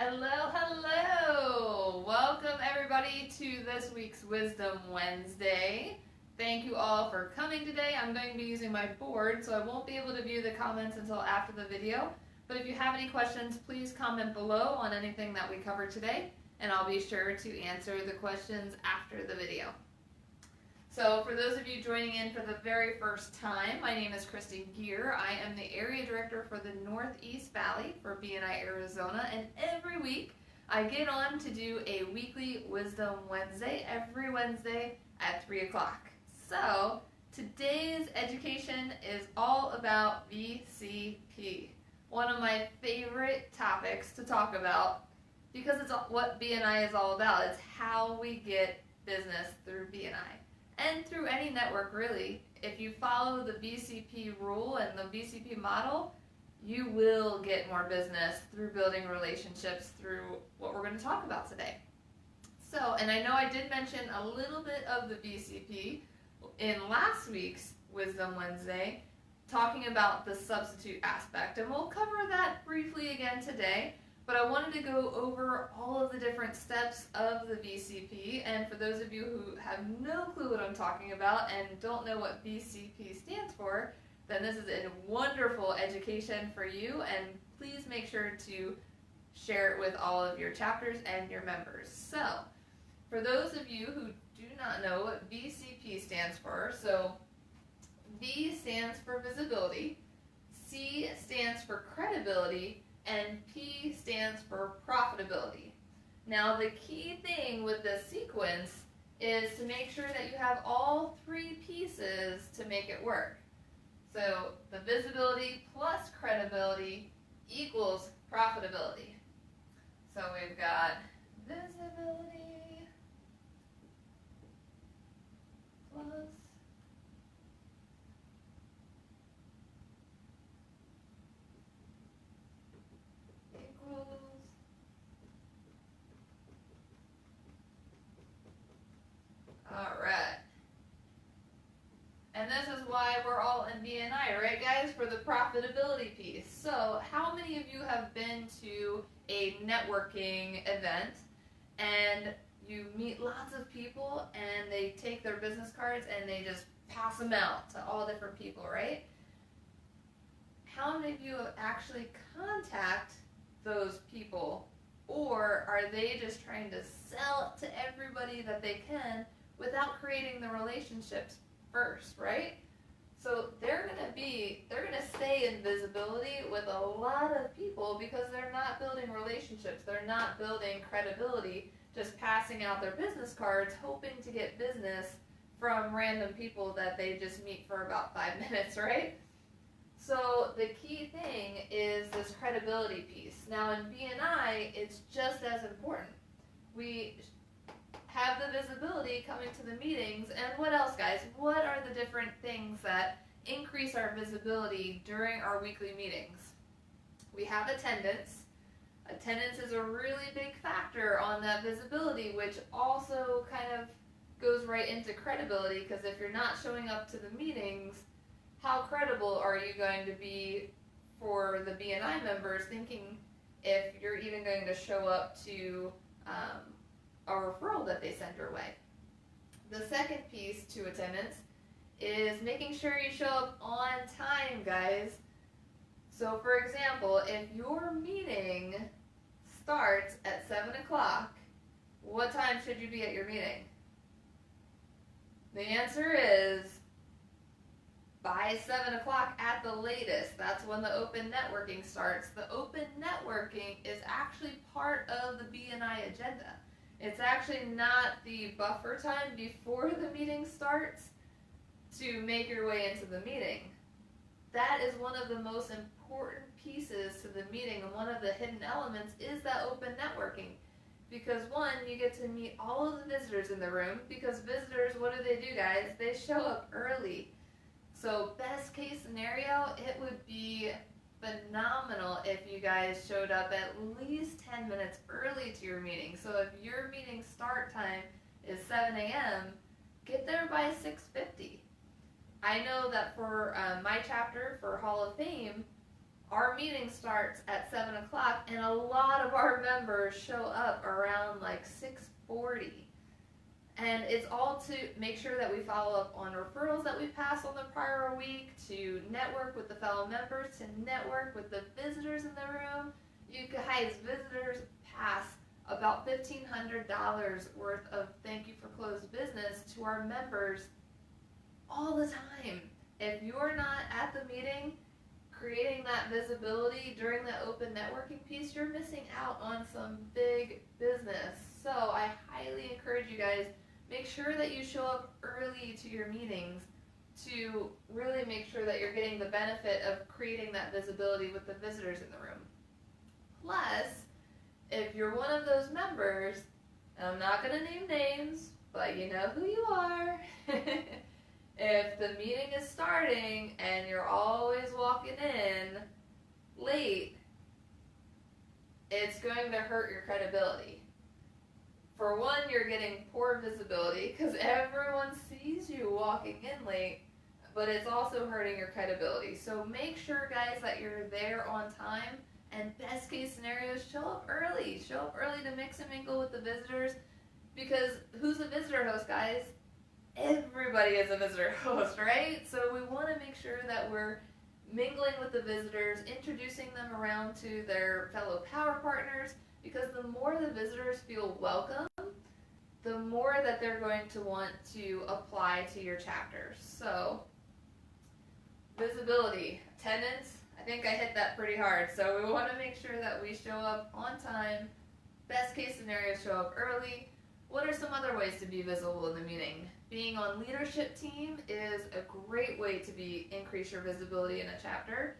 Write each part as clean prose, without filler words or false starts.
Hello, hello! Welcome everybody to this week's Wisdom Wednesday. Thank you all for coming today. I'm going to be using my board, so I won't be able to view the comments until after the video. But if you have any questions, please comment below on anything that we covered today, and I'll be sure to answer the questions after the video. So for those of you joining in for the very first time, my name is Christy Gear. I am the Area Director for the Northeast Valley for BNI Arizona, and every week I get on to do a weekly Wisdom Wednesday, every Wednesday at 3 o'clock. So today's education is all about VCP, one of my favorite topics to talk about because it's what BNI is all about. It's how we get business through BNI. And through any network, really. If you follow the VCP rule and the VCP model, you will get more business through building relationships through what we're going to talk about today. So, and I know I did mention a little bit of the VCP in last week's Wisdom Wednesday, talking about the substitute aspect, and we'll cover that briefly again today. But I wanted to go over all of the different steps of the VCP, and for those of you who have no clue what I'm talking about and don't know what VCP stands for, then this is a wonderful education for you, and please make sure to share it with all of your chapters and your members. So, for those of you who do not know what VCP stands for, so V stands for visibility, C stands for credibility, and P stands for profitability. Now the key thing with this sequence is to make sure that you have all three pieces to make it work. So the visibility plus credibility equals profitability. So we've got visibility plus Alright. And this is why we're all in BNI, right guys? For the profitability piece. So how many of you have been to a networking event and you meet lots of people and they take their business cards and they just pass them out to all different people, right? How many of you actually contact those people, or are they just trying to sell it to everybody that they can without creating the relationships first, right? So they're gonna stay in visibility with a lot of people because they're not building relationships, they're not building credibility, just passing out their business cards, hoping to get business from random people that they just meet for about 5 minutes, right? So the key thing is this credibility piece. Now in BNI, it's just as important. We have the visibility coming to the meetings, and what else, guys? What are the different things that increase our visibility during our weekly meetings? We have attendance. Attendance is a really big factor on that visibility, which also kind of goes right into credibility, because if you're not showing up to the meetings, how credible are you going to be for the BNI members, thinking if you're even going to show up to a referral that they send your way? The second piece to attendance is making sure you show up on time, guys. So for example, if your meeting starts at 7 o'clock, what time should you be at your meeting? The answer is by 7 o'clock at the latest. That's when the open networking starts. The open networking is actually part of the BNI agenda. It's actually not the buffer time before the meeting starts to make your way into the meeting. That is one of the most important pieces to the meeting, and one of the hidden elements is that open networking. Because one, you get to meet all of the visitors in the room, because visitors, what do, guys? They show up early. So best case scenario, it would be phenomenal if you guys showed up at least 10 minutes early to your meeting. So if your meeting start time is 7 a.m., get there by 6:50. I know that for my chapter for Hall of Fame, our meeting starts at 7 o'clock, and a lot of our members show up around like 6:40. And it's all to make sure that we follow up on referrals that we passed on the prior week, to network with the fellow members, to network with the visitors in the room. You guys, visitors pass about $1,500 worth of thank you for closed business to our members all the time. If you're not at the meeting creating that visibility during the open networking piece, you're missing out on some big business. So I highly encourage you guys, make sure that you show up early to your meetings to really make sure that you're getting the benefit of creating that visibility with the visitors in the room. Plus, if you're one of those members, and I'm not going to name names, but you know who you are, if the meeting is starting and you're always walking in late, it's going to hurt your credibility. For one, you're getting poor visibility because everyone sees you walking in late, but it's also hurting your credibility. So make sure, guys, that you're there on time, and best case scenarios, show up early. Show up early to mix and mingle with the visitors, because who's a visitor host, guys? Everybody is a visitor host, right? So we want to make sure that we're mingling with the visitors, introducing them around to their fellow power partners, because the more the visitors feel welcome, the more that they're going to want to apply to your chapters. So, visibility, attendance, I think I hit that pretty hard. So we want to make sure that we show up on time. Best case scenario, show up early. What are some other ways to be visible in the meeting? Being on leadership team is a great way to increase your visibility in a chapter.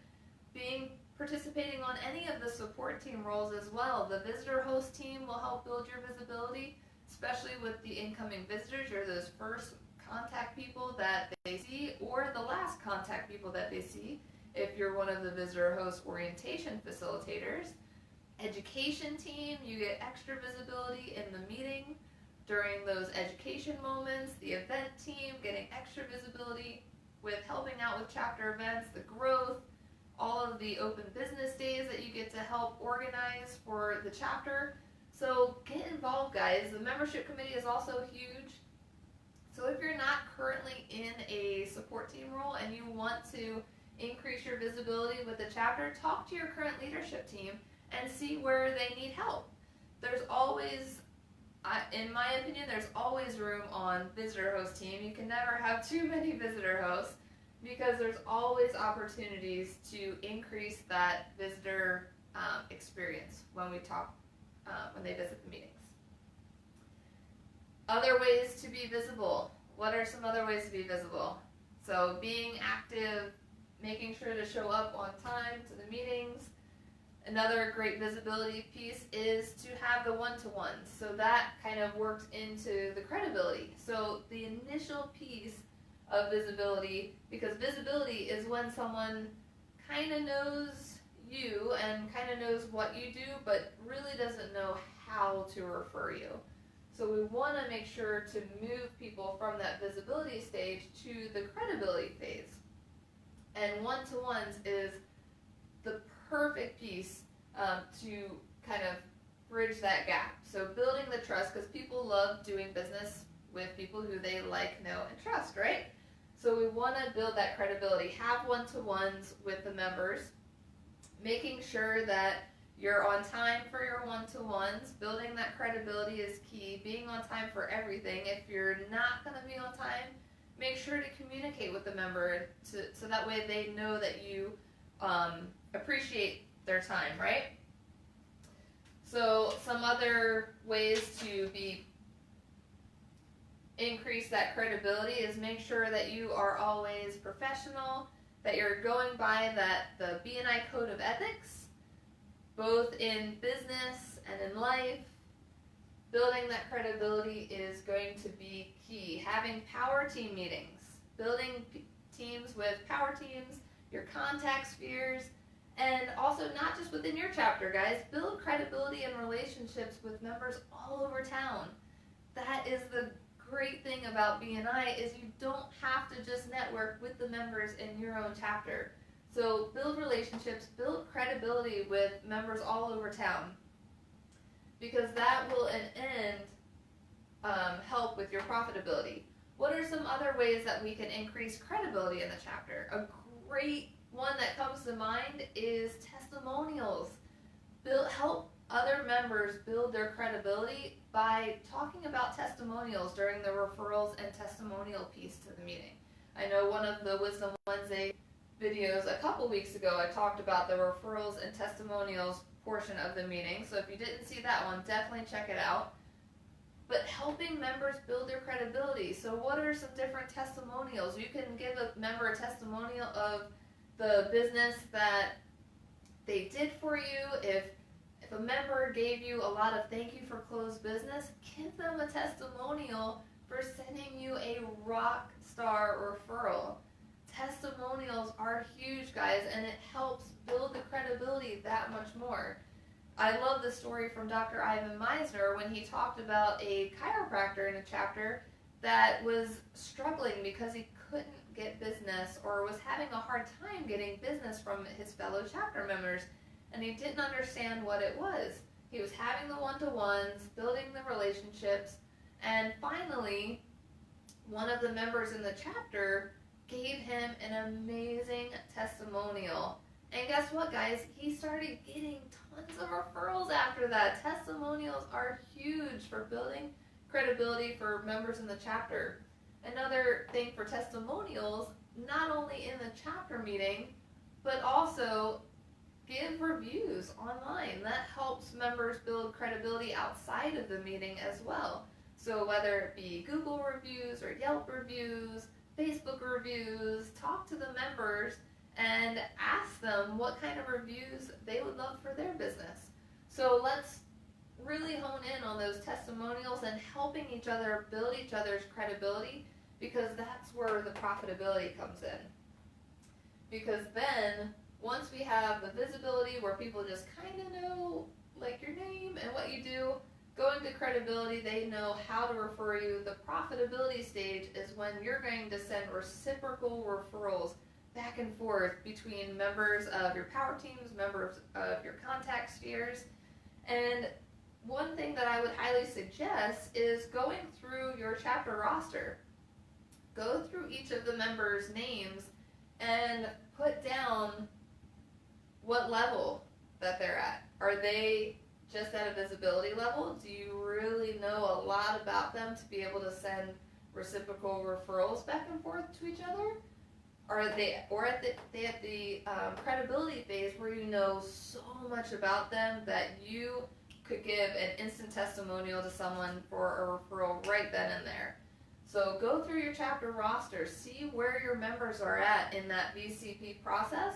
Participating on any of the support team roles as well. The visitor host team will help build your visibility, especially with the incoming visitors. You're those first contact people that they see, or the last contact people that they see if you're one of the visitor host orientation facilitators. Education team, you get extra visibility in the meeting during those education moments. The event team, getting extra visibility with helping out with chapter events, the growth, all of the open business days that you get to help organize for the chapter. So get involved, guys. The membership committee is also huge. So if you're not currently in a support team role and you want to increase your visibility with the chapter, talk to your current leadership team and see where they need help. There's always, in my opinion, there's always room on visitor host team. You can never have too many visitor hosts, because there's always opportunities to increase that visitor experience when when they visit the meetings. Other ways to be visible. What are some other ways to be visible? So being active, making sure to show up on time to the meetings. Another great visibility piece is to have the one-to-ones. So that kind of works into the credibility. So the initial piece of visibility, because visibility is when someone kind of knows you and kind of knows what you do, but really doesn't know how to refer you. So we want to make sure to move people from that visibility stage to the credibility phase. And one-to-ones is the perfect piece to kind of bridge that gap. So building the trust, because people love doing business with people who they like, know, and trust, right? So we want to build that credibility. Have one-to-ones with the members, making sure that you're on time for your one-to-ones. Building that credibility is key. Being on time for everything. If you're not going to be on time, make sure to communicate with the member so that way they know that you appreciate their time, right? So some other ways to increase that credibility is make sure that you are always professional, that you're going by the B&I code of ethics, both in business and in life. Building that credibility is going to be key. Having power team meetings, building teams with power teams, your contact spheres, and also not just within your chapter, guys. Build credibility and relationships with members all over town. That is the great thing about BNI, is you don't have to just network with the members in your own chapter. So build relationships, build credibility with members all over town, because that will in end help with your profitability. What are some other ways that we can increase credibility in the chapter? A great one that comes to mind is testimonials. Help other members build their credibility by talking about testimonials during the referrals and testimonial piece to the meeting. I know one of the Wisdom Wednesday videos a couple weeks ago, I talked about the referrals and testimonials portion of the meeting. So if you didn't see that one, definitely check it out. But helping members build their credibility. So what are some different testimonials? You can give a member a testimonial of the business that they did for you. If a member gave you a lot of thank you for closed business, give them a testimonial for sending you a rock star referral. Testimonials are huge, guys, and it helps build the credibility that much more. I love the story from Dr. Ivan Meisner when he talked about a chiropractor in a chapter that was struggling because he couldn't get business or was having a hard time getting business from his fellow chapter members, and he didn't understand what it was. He was having the one-to-ones, building the relationships, and finally, one of the members in the chapter gave him an amazing testimonial. And guess what, guys? He started getting tons of referrals after that. Testimonials are huge for building credibility for members in the chapter. Another thing for testimonials, not only in the chapter meeting, but also give reviews online. That helps members build credibility outside of the meeting as well. So whether it be Google reviews or Yelp reviews, Facebook reviews, talk to the members and ask them what kind of reviews they would love for their business. So let's really hone in on those testimonials and helping each other build each other's credibility, because that's where the profitability comes in. Because then, once we have the visibility where people just kind of know like your name and what you do, going to credibility, they know how to refer you. The profitability stage is when you're going to send reciprocal referrals back and forth between members of your power teams, members of your contact spheres. And one thing that I would highly suggest is going through your chapter roster. Go through each of the members' names and put down what level that they're at. Are they just at a visibility level? Do you really know a lot about them to be able to send reciprocal referrals back and forth to each other? Are they at the credibility phase where you know so much about them that you could give an instant testimonial to someone for a referral right then and there? So go through your chapter roster, see where your members are at in that VCP process.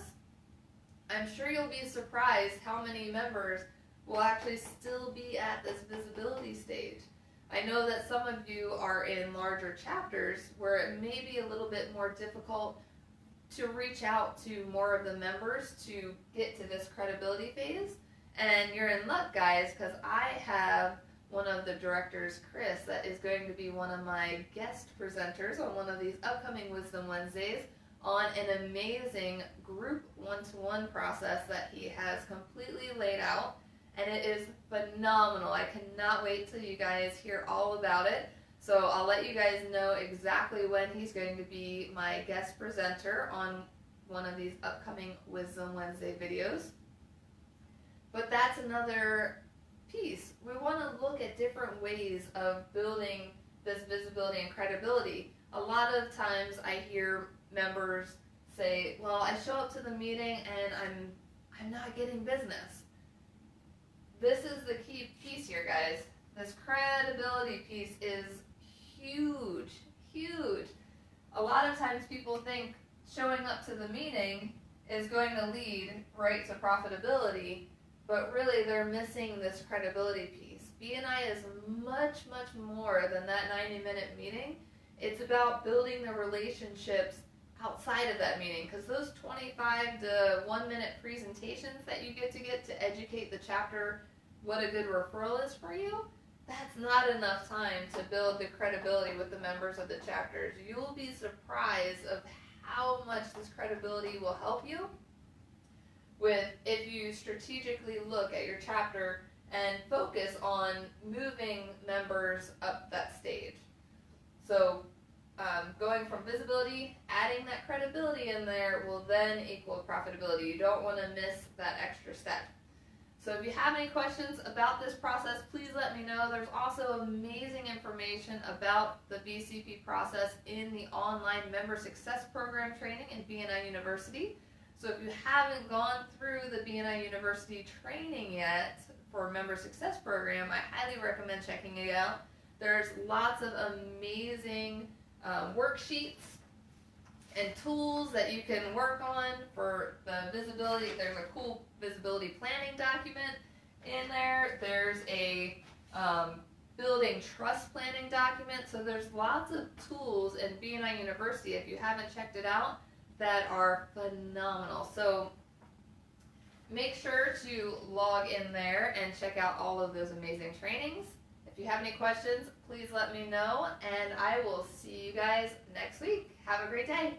I'm sure you'll be surprised how many members will actually still be at this visibility stage. I know that some of you are in larger chapters where it may be a little bit more difficult to reach out to more of the members to get to this credibility phase. And you're in luck, guys, because I have one of the directors, Chris, that is going to be one of my guest presenters on one of these upcoming Wisdom Wednesdays on an amazing group one-to-one process that he has completely laid out. And it is phenomenal. I cannot wait till you guys hear all about it. So I'll let you guys know exactly when he's going to be my guest presenter on one of these upcoming Wisdom Wednesday videos. But that's another piece. We want to look at different ways of building this visibility and credibility. A lot of times I hear members say, well, I show up to the meeting and I'm not getting business. This is the key piece here, guys. This credibility piece is huge, huge. A lot of times people think showing up to the meeting is going to lead right to profitability, but really they're missing this credibility piece. BNI is much, much more than that 90-minute meeting. It's about building the relationships outside of that meeting, because those 25 to 1-minute presentations that you get to educate the chapter what a good referral is for you, that's not enough time to build the credibility with the members of the chapters. You will be surprised of how much this credibility will help you with if you strategically look at your chapter and focus on moving members up that stage. So going from visibility, adding that credibility in there will then equal profitability. You don't want to miss that extra step. So if you have any questions about this process, please let me know. There's also amazing information about the VCP process in the online member success program training in BNI University. So if you haven't gone through the BNI University training yet for member success program, I highly recommend checking it out. There's lots of amazing worksheets and tools that you can work on for the visibility. There's a cool visibility planning document in there. There's a building trust planning document. So there's lots of tools in BNI University, if you haven't checked it out, that are phenomenal. So make sure to log in there and check out all of those amazing trainings. If you have any questions, please let me know, and I will see you guys next week. Have a great day.